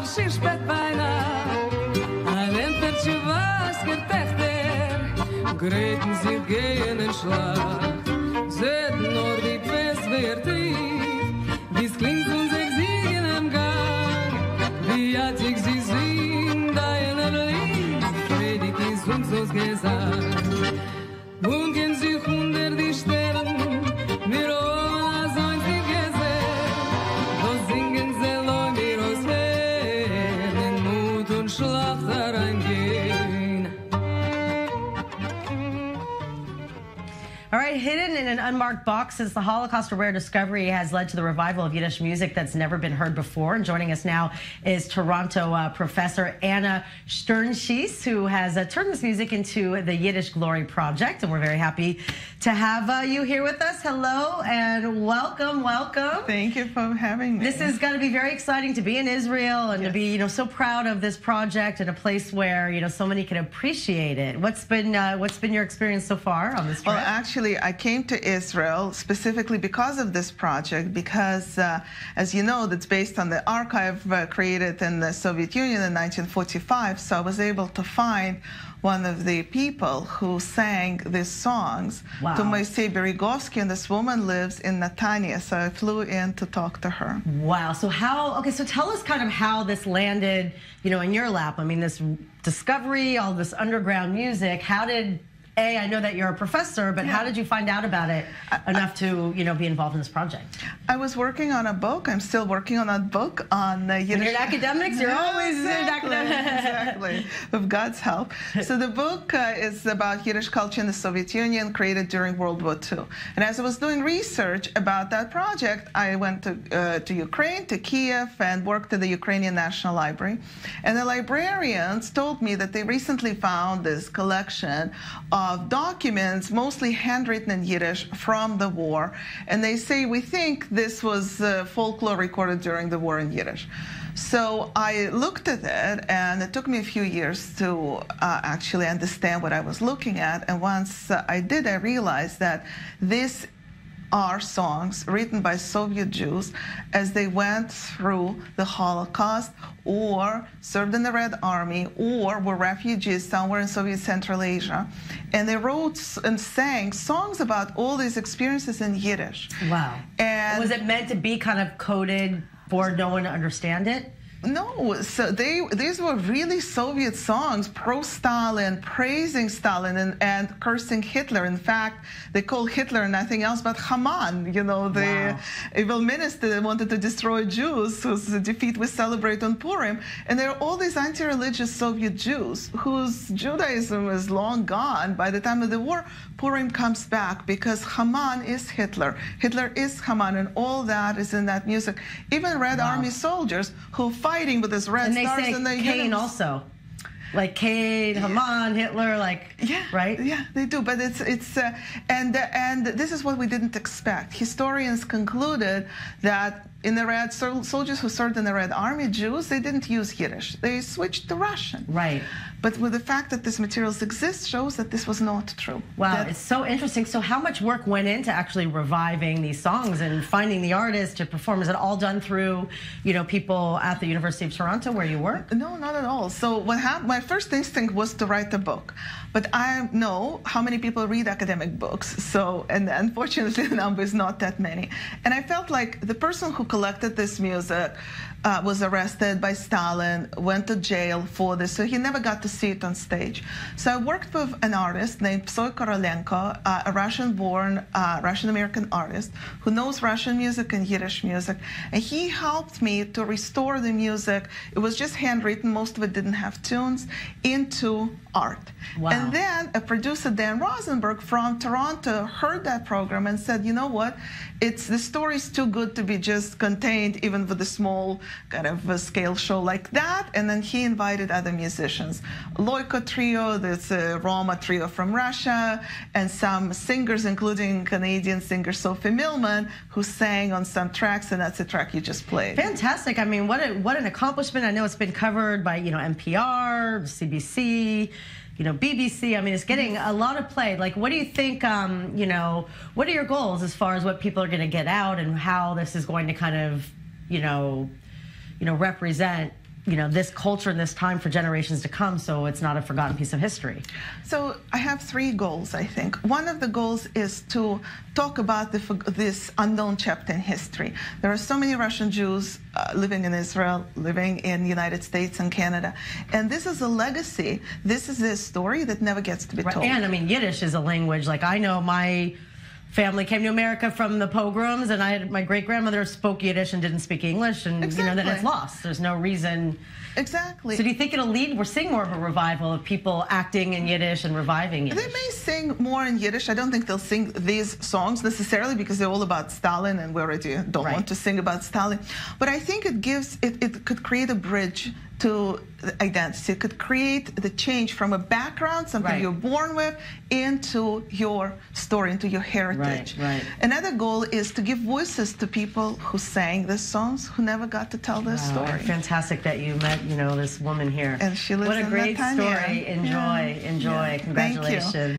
Shternshis bet beina ein Entertsche Wasker Techter Greten sie gehen in Schlag Seht nur die Pest wird tief Dies klingt uns Siegen am Gang Wie hat sich sie singen deiner Lied Predigt ist uns das Gesang Und gehen sich unter die Sterne Wir ohne sollen sie gesehen Wo singen sie loi mir aus Herren in Mut und Schlaf da reingehen All right, hidden in an unmarked box since the Holocaust, a rare discovery has led to the revival of Yiddish music that's never been heard before. And joining us now is Toronto professor Anna Shternshis, who has turned this music into the Yiddish Glory Project. And we're very happy to have you here with us. Hello and welcome, welcome. Thank you for having me. This is going to be very exciting to be in Israel and to be, so proud of this project and a place where, so many can appreciate it. What's been your experience so far on this trip? Well, actually, I came to Israel specifically because of this project, because, as you know, that's based on the archive created in the Soviet Union in 1945. So I was able to find one of the people who sang these songs to Moisei Berigovsky, and this woman lives in Netanya. So I flew in to talk to her. Wow. So so tell us kind of how this landed, in your lap. I mean, this discovery, all this underground music, how did I know that you're a professor, but how did you find out about it enough to, be involved in this project? I was working on a book. I'm still working on a book on Yiddish. When you're in academics, you're always in academics. Exactly, with God's help. So the book is about Yiddish culture in the Soviet Union, created during World War II. And as I was doing research about that project, I went to Ukraine, to Kiev, and worked at the Ukrainian National Library. And the librarians told me that they recently found this collection of documents, mostly handwritten in Yiddish, from the war. And they say, we think this was folklore recorded during the war in Yiddish. So I looked at it, and it took me a few years to actually understand what I was looking at. And once I did, I realized that this are songs written by Soviet Jews as they went through the Holocaust or served in the Red Army or were refugees somewhere in Soviet Central Asia. And they wrote and sang songs about all these experiences in Yiddish. Wow. And was it meant to be kind of coded for no one to understand it? No, so these were really Soviet songs, pro-Stalin, praising Stalin and cursing Hitler. In fact, they call Hitler nothing else but Haman, the evil minister that wanted to destroy Jews, whose defeat we celebrate on Purim. And there are all these anti-religious Soviet Jews whose Judaism is long gone. By the time of the war, Purim comes back because Haman is Hitler. Hitler is Haman, and all that is in that music. Even Red Army soldiers who fighting with his red stars, and they say Cain also, like Cain, Haman, Hitler, right? Yeah, they do. But it's and this is what we didn't expect. Historians concluded that in the Red soldiers who served in the Red Army, Jews, they didn't use Yiddish. They switched to Russian. Right. But with the fact that these materials exist shows that this was not true. Wow, it's so interesting. So how much work went into actually reviving these songs and finding the artists to perform? Is it all done through, people at the University of Toronto where you work? No, not at all. So what happened, my first instinct was to write a book. But I know how many people read academic books. So, and unfortunately the number is not that many. And I felt like the person who collected this music was arrested by Stalin, went to jail for this, so he never got to see it on stage. So I worked with an artist named Psoy Korolenko, a Russian-born, Russian-American artist who knows Russian music and Yiddish music, and he helped me to restore the music. It was just handwritten, most of it didn't have tunes, into art. Wow. And then a producer, Dan Rosenberg from Toronto, heard that program and said, you know what, the story's too good to be just contained even with a small kind of a scale show like that. And then he invited other musicians, Loiko Trio, this Roma trio from Russia, and some singers, including Canadian singer Sophie Millman, who sang on some tracks, and that's the track you just played. Fantastic. I mean, what an accomplishment. I know it's been covered by, NPR, CBC, BBC. I mean, it's getting a lot of play. Like, what do you think, what are your goals as far as what people are going to get out and how this is going to kind of, represent this culture and this time for generations to come, so it's not a forgotten piece of history? So I have 3 goals, I think. One of the goals is to talk about this unknown chapter in history. There are so many Russian Jews living in Israel, living in the United States and Canada, and this is a legacy. This is a story that never gets to be told. And I mean, Yiddish is a language. Like, I know my family came to America from the pogroms, and my great-grandmother spoke Yiddish and didn't speak English, and then it's lost. There's no reason. Exactly. So do you think it'll lead? We're seeing more of a revival of people acting in Yiddish and reviving Yiddish. They may sing more in Yiddish. I don't think they'll sing these songs necessarily because they're all about Stalin, and we already don't want to sing about Stalin. But I think it could create a bridge to identity. It could create the change from a background, something you're born with, into your story, into your heritage. Another goal is to give voices to people who sang these songs, who never got to tell their story. Fantastic that you met, this woman here. And she lives in What a great story. Enjoy. Congratulations.